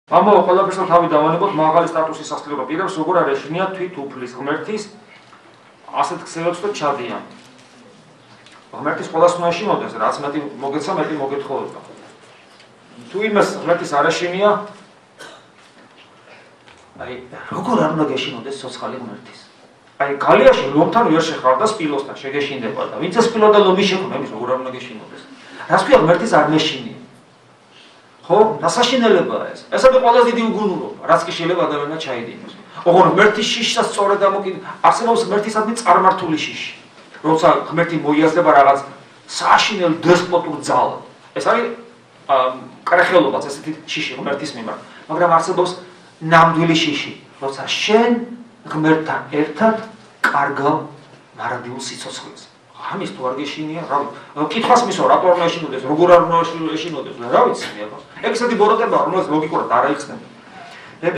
ამბობ ყველაფერს თავი დავანებოთ მაღალი სტატუსის სასახლეო პირებს, როგორ არ ეშინიათ თვით უფლის ღმერთის ასეთ ქსელებს და ჩადიან. ღმერთის ყველას უნდა ეშინოდეს, რაც მეტი მოგეცა, მეტი მოგეთხოვება. თუ იმას ღმერთის არ ეშინია, აი როგორ არ უნდა გეშინოდეს სოცხალი ღმერთის? აი გალიაში ლომთან ვერ შეხარ და სპილოსთან შეგეშინდება და ვინც ეს სპილო და ლომი შექმნა, იმის როგორ არ უნდა გეშინოდეს? რას ქვია ღმერთის არ მეშინია? ხო, დასაშინელებაა ეს. ესაა ყველაზე დიდი უგუნურობა, რაც კი შეიძლება ადამიანმა ჩაიდინოს. ოღონდ ღმერთის შიშსაც სწორედ ამოკიდე, არსებობს ღმერთისადმი წარმართული შიში. როცა ღმერთი მოიაზრება რაღაც სააშინელ დესპოტურ ძალად. ეს არის კრეხელობაც ესეთი შიში ღმერთის მიმართ. მაგრამ არსებობს ნამდვილი შიში, როცა შენ ღმერთთან ერთად კარგავ მარადილ სიცოცხლეს. ამის თუ არ გეშინია, რა კითხვას მისვა, რატო არ უნდა ეშინოდეს, როგორ არ უნდა ეშინოდეს, რა ვიცი მე აბა. ეგ ესეთი ბოროტებაა, რომელიც ლოგიკურად არ აიხსნება.